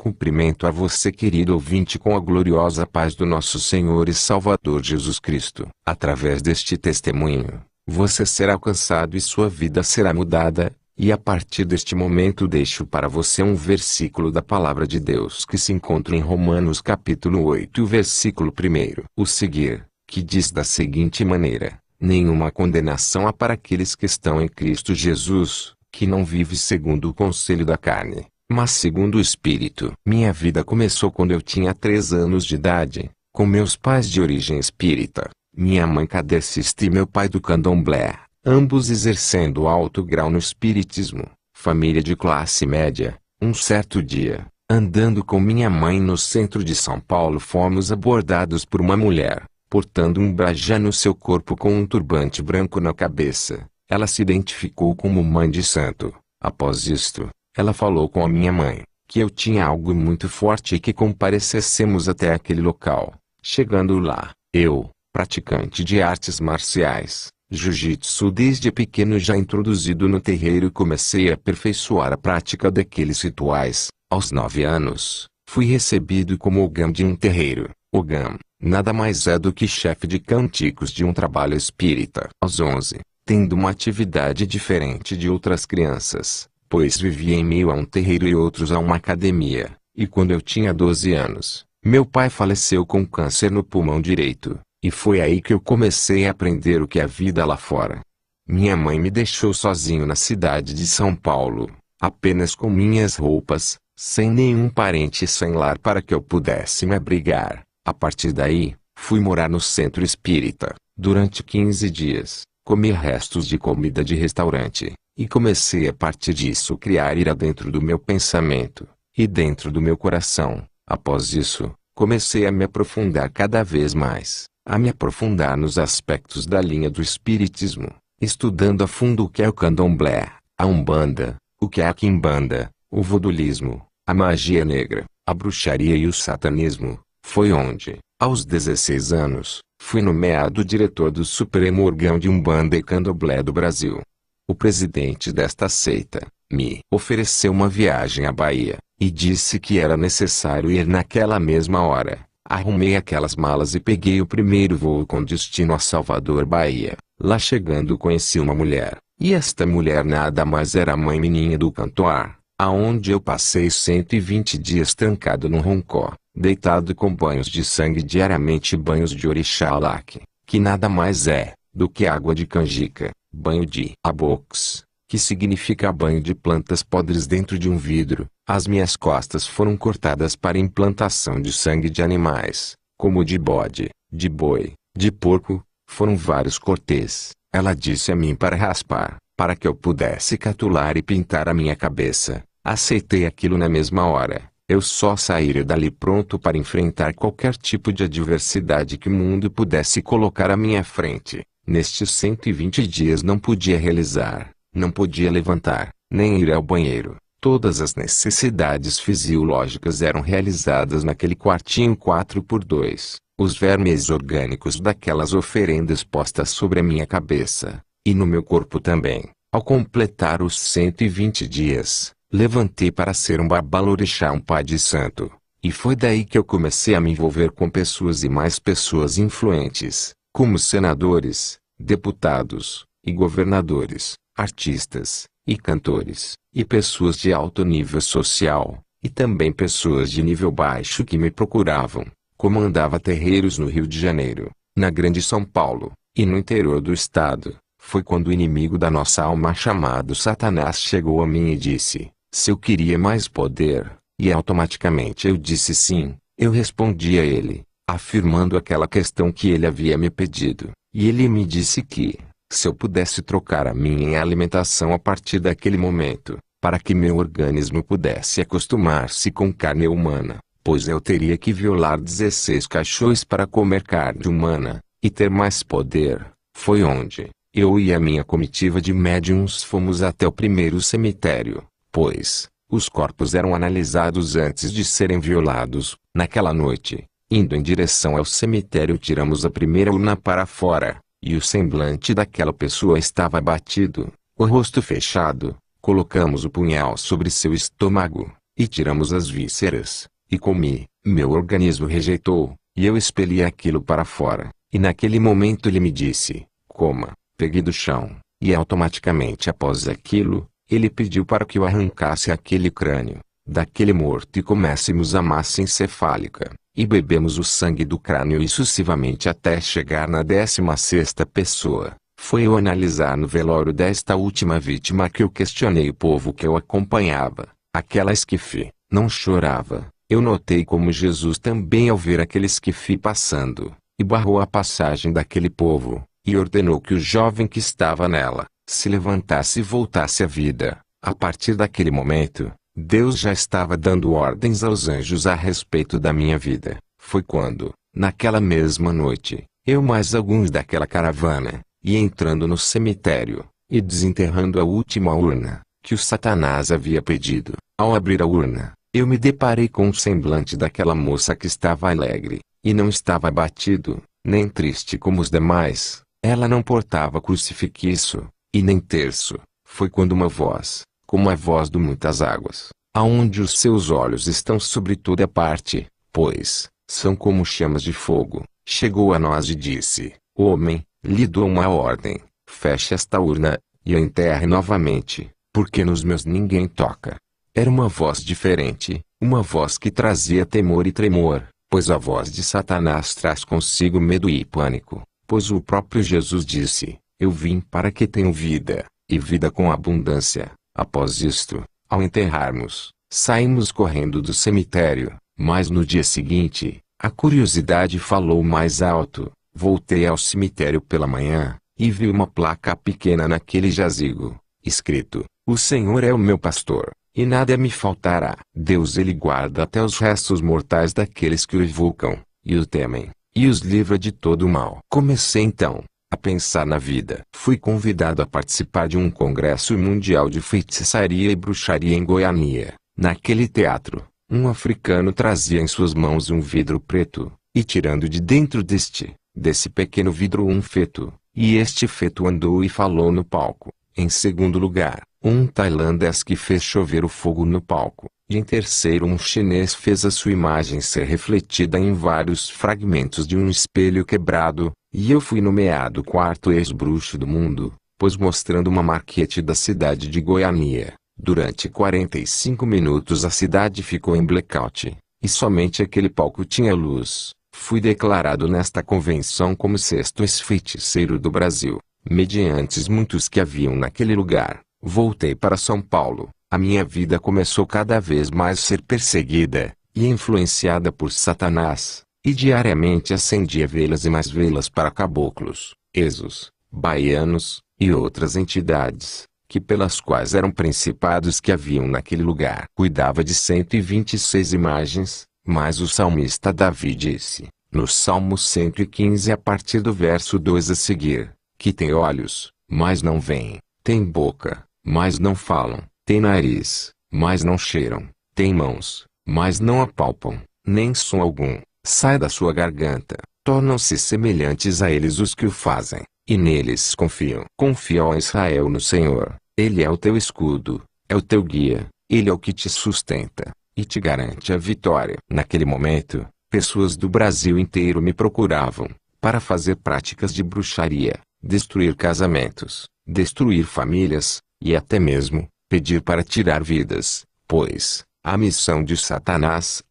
Cumprimento a você, querido ouvinte, com a gloriosa paz do nosso Senhor e Salvador Jesus Cristo. Através deste testemunho, você será alcançado e sua vida será mudada, e a partir deste momento deixo para você um versículo da Palavra de Deus que se encontra em Romanos capítulo 8, versículo 1. O seguir, que diz da seguinte maneira: nenhuma condenação há para aqueles que estão em Cristo Jesus, que não vive segundo o conselho da carne, mas segundo o Espírito. Minha vida começou quando eu tinha 3 anos de idade, com meus pais de origem espírita, minha mãe kardecista e meu pai do candomblé, ambos exercendo alto grau no espiritismo. Família de classe média. Um certo dia, andando com minha mãe no centro de São Paulo, fomos abordados por uma mulher, portando um brajá no seu corpo com um turbante branco na cabeça. Ela se identificou como mãe de santo. Após isto, ela falou com a minha mãe, que eu tinha algo muito forte e que comparecêssemos até aquele local. Chegando lá, eu, praticante de artes marciais, jiu-jitsu desde pequeno já introduzido no terreiro, comecei a aperfeiçoar a prática daqueles rituais. Aos 9 anos, fui recebido como ogã de um terreiro. Ogã, nada mais é do que chefe de canticos de um trabalho espírita. Aos 11, tendo uma atividade diferente de outras crianças, pois vivia em meio a um terreiro e outros a uma academia, e quando eu tinha 12 anos, meu pai faleceu com câncer no pulmão direito, e foi aí que eu comecei a aprender o que é a vida lá fora. Minha mãe me deixou sozinho na cidade de São Paulo, apenas com minhas roupas, sem nenhum parente e sem lar para que eu pudesse me abrigar. A partir daí, fui morar no centro espírita. Durante 15 dias, comi restos de comida de restaurante, e comecei a partir disso criar ira dentro do meu pensamento, e dentro do meu coração. Após isso, comecei a me aprofundar cada vez mais, a me aprofundar nos aspectos da linha do espiritismo, estudando a fundo o que é o candomblé, a umbanda, o que é a quimbanda, o vodulismo, a magia negra, a bruxaria e o satanismo. Foi onde, aos 16 anos, fui nomeado diretor do Supremo Órgão de Umbanda e Candomblé do Brasil. O presidente desta seita me ofereceu uma viagem à Bahia, e disse que era necessário ir naquela mesma hora. Arrumei aquelas malas e peguei o primeiro voo com destino a Salvador, Bahia. Lá chegando conheci uma mulher, e esta mulher nada mais era a mãe Meninha do Cantoar, aonde eu passei 120 dias trancado no roncó, deitado com banhos de sangue diariamente, banhos de orixá Alaque, que nada mais é do que água de canjica, banho de abox, que significa banho de plantas podres dentro de um vidro. As minhas costas foram cortadas para implantação de sangue de animais, como de bode, de boi, de porco, foram vários cortes. Ela disse a mim para raspar, para que eu pudesse catular e pintar a minha cabeça. Aceitei aquilo na mesma hora. Eu só sairia dali pronto para enfrentar qualquer tipo de adversidade que o mundo pudesse colocar à minha frente. Nestes 120 dias não podia realizar, não podia levantar, nem ir ao banheiro. Todas as necessidades fisiológicas eram realizadas naquele quartinho 4x2. Os vermes orgânicos daquelas oferendas postas sobre a minha cabeça, e no meu corpo também. Ao completar os 120 dias, levantei para ser um babalorixá, um pai de santo. E foi daí que eu comecei a me envolver com pessoas e mais pessoas influentes, como senadores, deputados, e governadores, artistas, e cantores, e pessoas de alto nível social, e também pessoas de nível baixo que me procuravam. Comandava terreiros no Rio de Janeiro, na Grande São Paulo, e no interior do estado. Foi quando o inimigo da nossa alma chamado Satanás chegou a mim e disse, se eu queria mais poder, e automaticamente eu disse sim. Eu respondi a ele, afirmando aquela questão que ele havia me pedido, e ele me disse que, se eu pudesse trocar a minha alimentação a partir daquele momento, para que meu organismo pudesse acostumar-se com carne humana, pois eu teria que violar 16 cachorros para comer carne humana, e ter mais poder. Foi onde, eu e a minha comitiva de médiuns fomos até o primeiro cemitério, pois, os corpos eram analisados antes de serem violados. Naquela noite, indo em direção ao cemitério, tiramos a primeira urna para fora, e o semblante daquela pessoa estava abatido, o rosto fechado. Colocamos o punhal sobre seu estômago, e tiramos as vísceras, e comi. Meu organismo rejeitou, e eu expeli aquilo para fora, e naquele momento ele me disse, coma. Peguei do chão, e automaticamente após aquilo, ele pediu para que eu arrancasse aquele crânio daquele morto e coméssemos a massa encefálica, e bebemos o sangue do crânio e sucessivamente até chegar na 16ª pessoa. Foi eu analisar no velório desta última vítima que eu questionei o povo que eu acompanhava. Aquela esquife não chorava. Eu notei como Jesus também ao ver aquele esquife passando, e barrou a passagem daquele povo, e ordenou que o jovem que estava nela se levantasse e voltasse à vida. A partir daquele momento, Deus já estava dando ordens aos anjos a respeito da minha vida. Foi quando, naquela mesma noite, eu mais alguns daquela caravana, e entrando no cemitério, e desenterrando a última urna, que o Satanás havia pedido. Ao abrir a urna, eu me deparei com o semblante daquela moça que estava alegre, e não estava abatido, nem triste como os demais. Ela não portava crucifixo, e nem terço. Foi quando uma voz, como a voz de muitas águas, aonde os seus olhos estão sobre toda parte, pois são como chamas de fogo, chegou a nós e disse, homem, lhe dou uma ordem, feche esta urna, e a enterre novamente, porque nos meus ninguém toca. Era uma voz diferente, uma voz que trazia temor e tremor, pois a voz de Satanás traz consigo medo e pânico, pois o próprio Jesus disse, eu vim para que tenham vida, e vida com abundância. Após isto, ao enterrarmos, saímos correndo do cemitério, mas no dia seguinte, a curiosidade falou mais alto. Voltei ao cemitério pela manhã, e vi uma placa pequena naquele jazigo, escrito, o Senhor é o meu pastor, e nada me faltará. Deus ele guarda até os restos mortais daqueles que o invocam, e o temem, e os livra de todo o mal. Comecei então a pensar na vida. Fui convidado a participar de um congresso mundial de feitiçaria e bruxaria em Goiânia. Naquele teatro, um africano trazia em suas mãos um vidro preto, e tirando de dentro desse pequeno vidro um feto, e este feto andou e falou no palco. Em segundo lugar, um tailandês que fez chover o fogo no palco, e em terceiro um chinês fez a sua imagem ser refletida em vários fragmentos de um espelho quebrado, e eu fui nomeado quarto ex-bruxo do mundo, pois mostrando uma maquete da cidade de Goiânia. Durante 45 minutos a cidade ficou em blackout, e somente aquele palco tinha luz. Fui declarado nesta convenção como sexto ex-feiticeiro do Brasil, mediante muitos que haviam naquele lugar. Voltei para São Paulo. A minha vida começou cada vez mais a ser perseguida e influenciada por Satanás, e diariamente acendia velas e mais velas para caboclos, exos, baianos, e outras entidades, que pelas quais eram principados que haviam naquele lugar. Cuidava de 126 imagens, mas o salmista Davi disse, no Salmo 115 a partir do verso 2 a seguir, que tem olhos, mas não veem, tem boca, mas não falam, tem nariz, mas não cheiram, tem mãos, mas não apalpam, nem som algum sai da sua garganta. Tornam-se semelhantes a eles os que o fazem, e neles confiam. Confia, ó Israel, no Senhor. Ele é o teu escudo, é o teu guia, ele é o que te sustenta, e te garante a vitória. Naquele momento, pessoas do Brasil inteiro me procuravam, para fazer práticas de bruxaria, destruir casamentos, destruir famílias, e até mesmo, pedir para tirar vidas, pois, a missão de Satanás,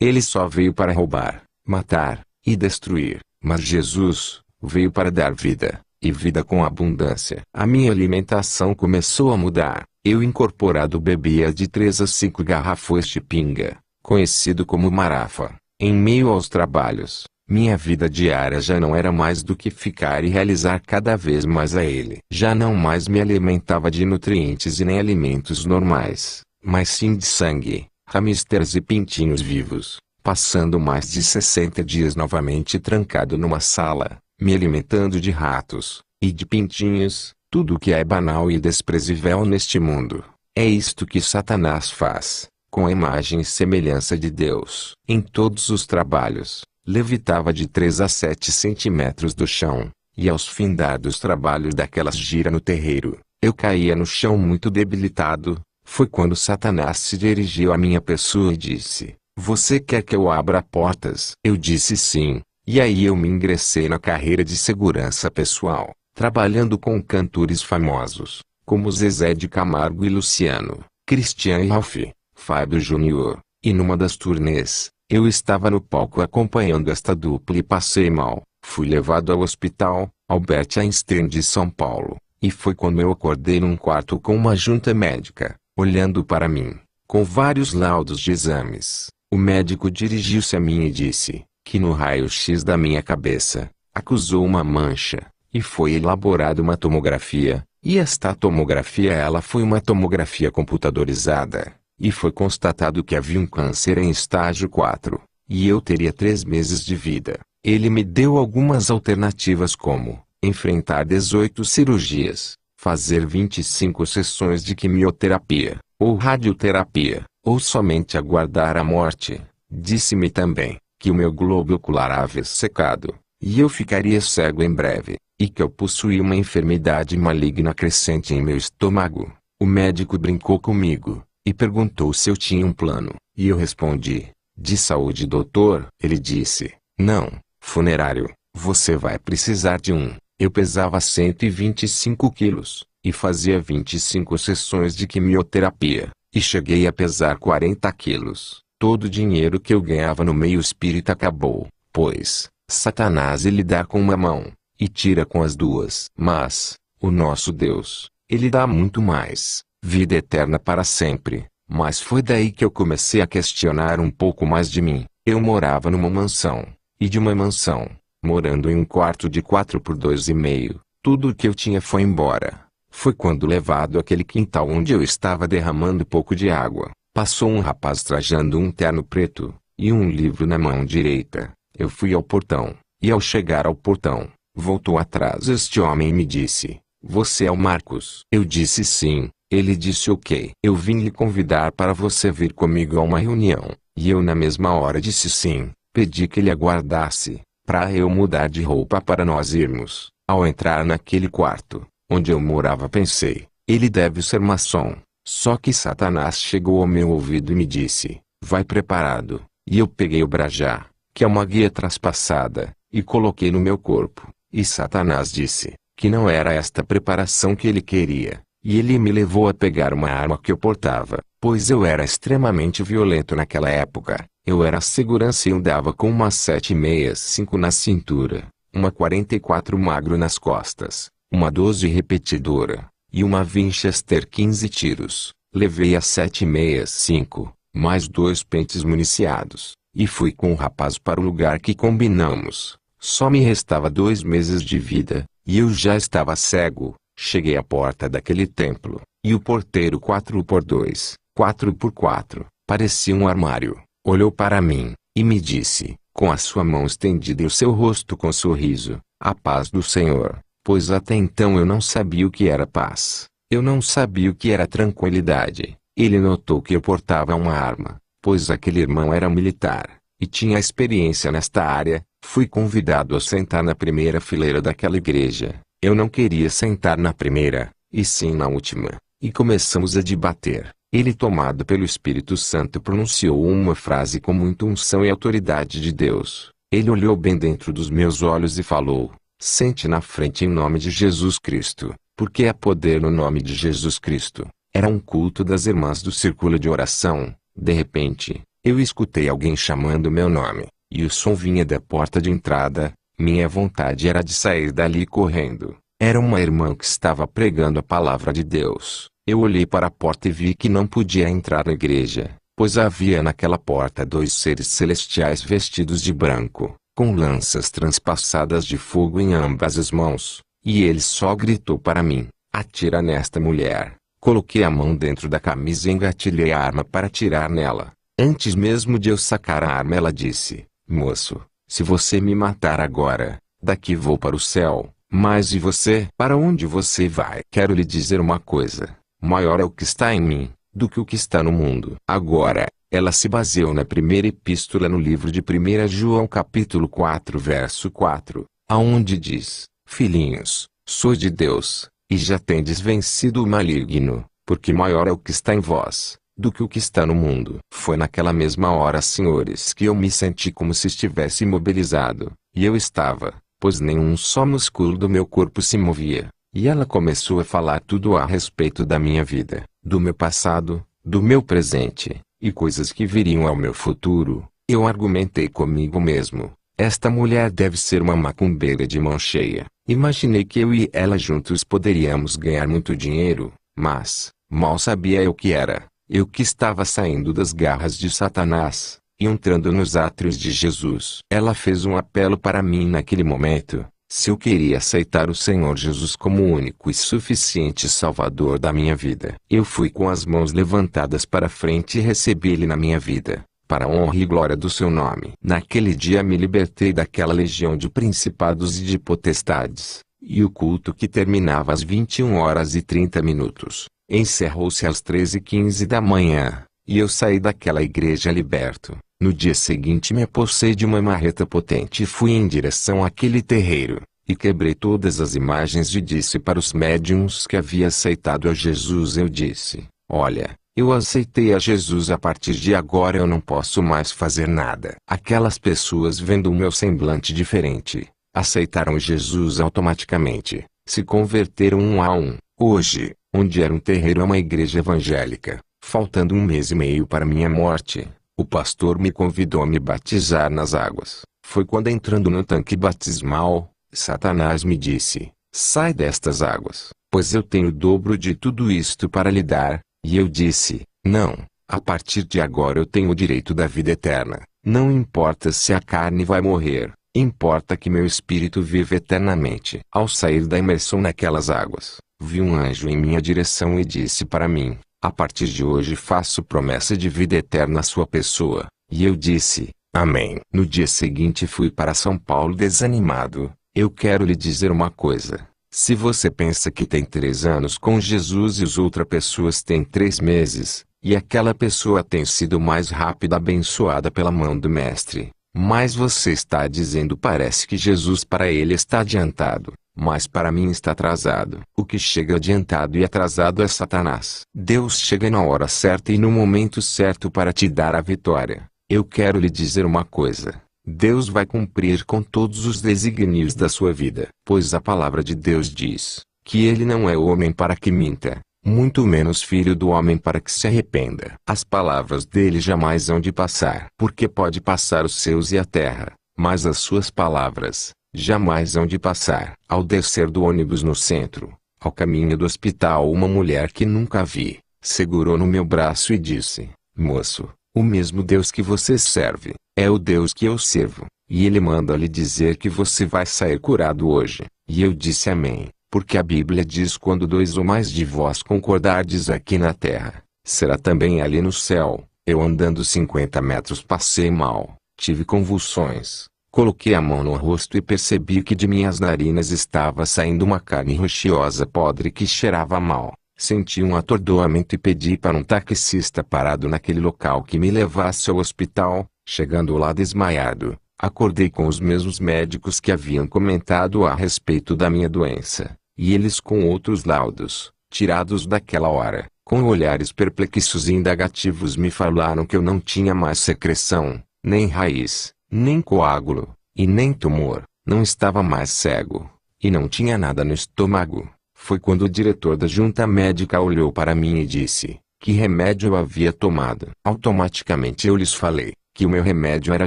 ele só veio para roubar, matar e destruir, mas Jesus veio para dar vida, e vida com abundância. A minha alimentação começou a mudar. Eu incorporado bebia de 3 a 5 garrafões de pinga, conhecido como Marafa. Em meio aos trabalhos, minha vida diária já não era mais do que ficar e realizar cada vez mais a ele. Já não mais me alimentava de nutrientes e nem alimentos normais, mas sim de sangue, hamsters e pintinhos vivos, passando mais de 60 dias novamente trancado numa sala, me alimentando de ratos e de pintinhos, tudo o que é banal e desprezível neste mundo. É isto que Satanás faz, com a imagem e semelhança de Deus. Em todos os trabalhos, levitava de 3 a 7 centímetros do chão, e aos findar dos trabalhos daquelas gira no terreiro, eu caía no chão muito debilitado, Foi quando Satanás se dirigiu à minha pessoa e disse: "Você quer que eu abra portas?" Eu disse sim, e aí eu me ingressei na carreira de segurança pessoal, trabalhando com cantores famosos, como Zezé de Camargo e Luciano, Cristian e Ralph, Fábio Júnior, e numa das turnês, eu estava no palco acompanhando esta dupla e passei mal. Fui levado ao hospital, Albert Einstein de São Paulo, e foi quando eu acordei num quarto com uma junta médica, olhando para mim, com vários laudos de exames. O médico dirigiu-se a mim e disse, que no raio-x da minha cabeça, acusou uma mancha, e foi elaborada uma tomografia, e esta tomografia ela foi uma tomografia computadorizada, e foi constatado que havia um câncer em estágio 4, e eu teria 3 meses de vida. Ele me deu algumas alternativas como, enfrentar 18 cirurgias, fazer 25 sessões de quimioterapia, ou radioterapia, ou somente aguardar a morte. Disse-me também, que o meu globo ocular havia secado, e eu ficaria cego em breve, e que eu possuía uma enfermidade maligna crescente em meu estômago. O médico brincou comigo, e perguntou se eu tinha um plano, e eu respondi, de saúde doutor. Ele disse, não, funerário, você vai precisar de um. Eu pesava 125 quilos, e fazia 25 sessões de quimioterapia, e cheguei a pesar 40 quilos. Todo o dinheiro que eu ganhava no meio espírita acabou, pois, Satanás ele dá com uma mão, e tira com as duas. Mas, o nosso Deus, ele dá muito mais, vida eterna para sempre. Mas foi daí que eu comecei a questionar um pouco mais de mim. Eu morava numa mansão, e de uma mansão, morando em um quarto de 4 por 2,5, tudo o que eu tinha foi embora. Foi quando levado àquele quintal onde eu estava derramando pouco de água, passou um rapaz trajando um terno preto, e um livro na mão direita. Eu fui ao portão, e ao chegar ao portão, voltou atrás este homem e me disse, você é o Marcos? Eu disse sim. Ele disse ok. Eu vim lhe convidar para você vir comigo a uma reunião, e eu na mesma hora disse sim. Pedi que ele aguardasse, para eu mudar de roupa para nós irmos. Ao entrar naquele quarto, onde eu morava pensei, ele deve ser maçom. Só que Satanás chegou ao meu ouvido e me disse, vai preparado. E eu peguei o brajá, que é uma guia traspassada, e coloquei no meu corpo. E Satanás disse, que não era esta preparação que ele queria. E ele me levou a pegar uma arma que eu portava, pois eu era extremamente violento naquela época. Eu era segurança e andava com uma 7,65 na cintura, uma 44 magro nas costas, uma 12 repetidora, e uma Winchester 15 tiros. Levei a 7,65, mais 2 pentes municiados, e fui com o rapaz para o lugar que combinamos. Só me restava 2 meses de vida, e eu já estava cego. Cheguei à porta daquele templo, e o porteiro 4x2, 4x4, parecia um armário, olhou para mim, e me disse, com a sua mão estendida e o seu rosto com sorriso, a paz do Senhor, pois até então eu não sabia o que era paz, eu não sabia o que era tranquilidade. Ele notou que eu portava uma arma, pois aquele irmão era militar, e tinha experiência nesta área. Fui convidado a sentar na primeira fileira daquela igreja. Eu não queria sentar na primeira, e sim na última, e começamos a debater. Ele, tomado pelo Espírito Santo, pronunciou uma frase com muita unção e autoridade de Deus. Ele olhou bem dentro dos meus olhos e falou, sente na frente em nome de Jesus Cristo, porque há poder no nome de Jesus Cristo. Era um culto das irmãs do círculo de oração. De repente, eu escutei alguém chamando meu nome, e o som vinha da porta de entrada. Minha vontade era de sair dali correndo. Era uma irmã que estava pregando a palavra de Deus. Eu olhei para a porta e vi que não podia entrar na igreja, pois havia naquela porta 2 seres celestiais vestidos de branco, com lanças transpassadas de fogo em ambas as mãos. E ele só gritou para mim, atira nesta mulher. Coloquei a mão dentro da camisa e engatilhei a arma para atirar nela. Antes mesmo de eu sacar a arma, ela disse, moço, se você me matar agora, daqui vou para o céu. Mas e você? Para onde você vai? Quero lhe dizer uma coisa. Maior é o que está em mim, do que o que está no mundo. Agora, ela se baseou na primeira epístola no livro de 1 João capítulo 4 verso 4, aonde diz, filhinhos, sois de Deus, e já tendes vencido o maligno, porque maior é o que está em vós, do que o que está no mundo. Foi naquela mesma hora, senhores, que eu me senti como se estivesse imobilizado, e eu estava, pois nenhum só músculo do meu corpo se movia. E ela começou a falar tudo a respeito da minha vida, do meu passado, do meu presente, e coisas que viriam ao meu futuro. Eu argumentei comigo mesmo. Esta mulher deve ser uma macumbeira de mão cheia. Imaginei que eu e ela juntos poderíamos ganhar muito dinheiro, mas, mal sabia eu que era, eu que estava saindo das garras de Satanás, e entrando nos átrios de Jesus. Ela fez um apelo para mim naquele momento, se eu queria aceitar o Senhor Jesus como o único e suficiente Salvador da minha vida. Eu fui com as mãos levantadas para frente e recebi Ele na minha vida, para a honra e glória do seu nome. Naquele dia me libertei daquela legião de principados e de potestades, e o culto, que terminava às 21h30, encerrou-se às 13h15 da manhã, e eu saí daquela igreja liberto. No dia seguinte me apossei de uma marreta potente e fui em direção àquele terreiro, e quebrei todas as imagens e disse para os médiuns que havia aceitado a Jesus, eu disse: olha, eu aceitei a Jesus, a partir de agora eu não posso mais fazer nada. Aquelas pessoas, vendo o meu semblante diferente, aceitaram Jesus automaticamente, se converteram um a um. Hoje, onde era um terreiro, é uma igreja evangélica. Faltando 1 mês e meio para minha morte, o pastor me convidou a me batizar nas águas. Foi quando, entrando no tanque batismal, Satanás me disse: sai destas águas, pois eu tenho o dobro de tudo isto para lhe dar. E eu disse: não, a partir de agora eu tenho o direito da vida eterna. Não importa se a carne vai morrer, importa que meu espírito vive eternamente. Ao sair da imersão naquelas águas, vi um anjo em minha direção e disse para mim: a partir de hoje faço promessa de vida eterna à sua pessoa. E eu disse: amém. No dia seguinte fui para São Paulo desanimado. Eu quero lhe dizer uma coisa. Se você pensa que tem 3 anos com Jesus e as outras pessoas têm 3 meses, e aquela pessoa tem sido mais rápida abençoada pela mão do Mestre, mas você está dizendo, parece que Jesus para ele está adiantado, mas para mim está atrasado. O que chega adiantado e atrasado é Satanás. Deus chega na hora certa e no momento certo para te dar a vitória. Eu quero lhe dizer uma coisa. Deus vai cumprir com todos os desígnios da sua vida, pois a palavra de Deus diz que ele não é homem para que minta, muito menos filho do homem para que se arrependa. As palavras dele jamais hão de passar, porque pode passar os céus e a terra, mas as suas palavras jamais hão de passar. Ao descer do ônibus no centro, ao caminho do hospital, uma mulher que nunca vi, segurou no meu braço e disse: moço, o mesmo Deus que você serve, é o Deus que eu sirvo, e ele manda lhe dizer que você vai sair curado hoje. E eu disse amém, porque a Bíblia diz: quando 2 ou mais de vós concordardes aqui na terra, será também ali no céu. Eu, andando 50 metros, passei mal, tive convulsões, coloquei a mão no rosto e percebi que de minhas narinas estava saindo uma carne roxiosa podre que cheirava mal. Senti um atordoamento e pedi para um taxista parado naquele local que me levasse ao hospital. Chegando lá desmaiado, acordei com os mesmos médicos que haviam comentado a respeito da minha doença, e eles com outros laudos, tirados daquela hora, com olhares perplexos e indagativos, me falaram que eu não tinha mais secreção, nem raiz, nem coágulo, e nem tumor, não estava mais cego, e não tinha nada no estômago. Foi quando o diretor da junta médica olhou para mim e disse: que remédio eu havia tomado. Automaticamente eu lhes falei que o meu remédio era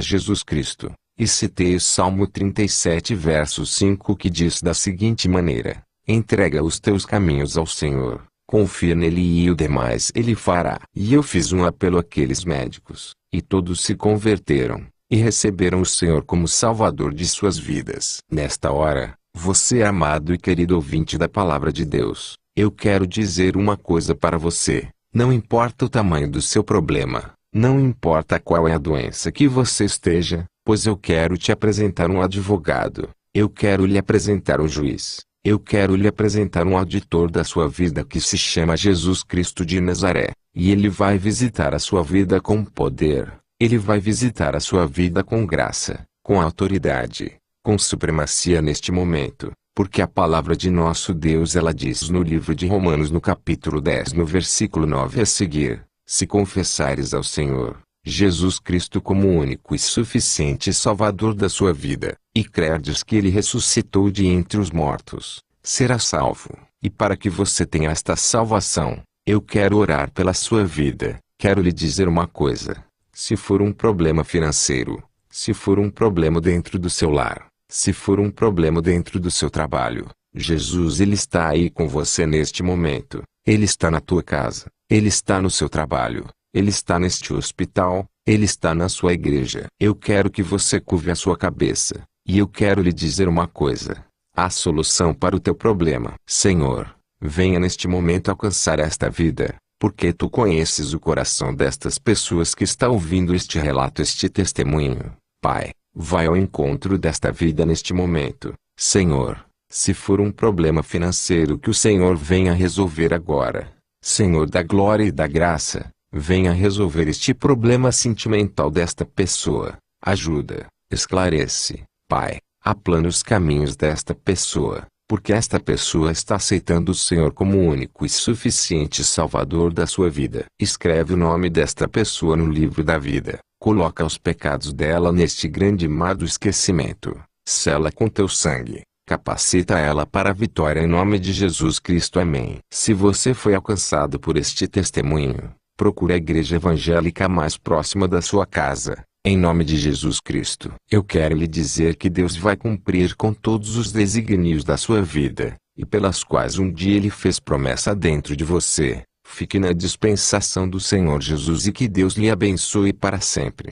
Jesus Cristo, e citei o Salmo 37 verso 5, que diz da seguinte maneira: entrega os teus caminhos ao Senhor, confia nele e o demais ele fará. E eu fiz um apelo àqueles médicos, e todos se converteram, e receberam o Senhor como Salvador de suas vidas. Nesta hora, você, amado e querido ouvinte da Palavra de Deus, eu quero dizer uma coisa para você. Não importa o tamanho do seu problema, não importa qual é a doença que você esteja, pois eu quero te apresentar um advogado, eu quero lhe apresentar um juiz, eu quero lhe apresentar um auditor da sua vida que se chama Jesus Cristo de Nazaré, e ele vai visitar a sua vida com poder, ele vai visitar a sua vida com graça, com autoridade, com supremacia neste momento, Porque a palavra de nosso Deus ela diz no livro de Romanos no capítulo 10 no versículo 9 a seguir: se confessares ao Senhor Jesus Cristo como o único e suficiente Salvador da sua vida, e crerdes que Ele ressuscitou de entre os mortos, serás salvo. E para que você tenha esta salvação, eu quero orar pela sua vida. Quero lhe dizer uma coisa: se for um problema financeiro, se for um problema dentro do seu lar, se for um problema dentro do seu trabalho, Jesus Ele está aí com você neste momento. Ele está na tua casa, Ele está no seu trabalho, Ele está neste hospital, Ele está na sua igreja. Eu quero que você curve a sua cabeça, e eu quero lhe dizer uma coisa: há solução para o teu problema. Senhor, venha neste momento alcançar esta vida, porque tu conheces o coração destas pessoas que estão ouvindo este relato, este testemunho. Pai, vai ao encontro desta vida neste momento. Senhor, se for um problema financeiro, que o Senhor venha resolver agora. Senhor da glória e da graça, venha resolver este problema sentimental desta pessoa. Ajuda, esclarece, Pai, aplana os caminhos desta pessoa, porque esta pessoa está aceitando o Senhor como o único e suficiente Salvador da sua vida. Escreve o nome desta pessoa no livro da vida. Coloca os pecados dela neste grande mar do esquecimento. Sela com teu sangue. Capacita ela para a vitória em nome de Jesus Cristo. Amém. Se você foi alcançado por este testemunho, procure a igreja evangélica mais próxima da sua casa. Em nome de Jesus Cristo. Eu quero lhe dizer que Deus vai cumprir com todos os desígnios da sua vida, e pelas quais um dia Ele fez promessa dentro de você. Fique na dispensação do Senhor Jesus e que Deus lhe abençoe para sempre.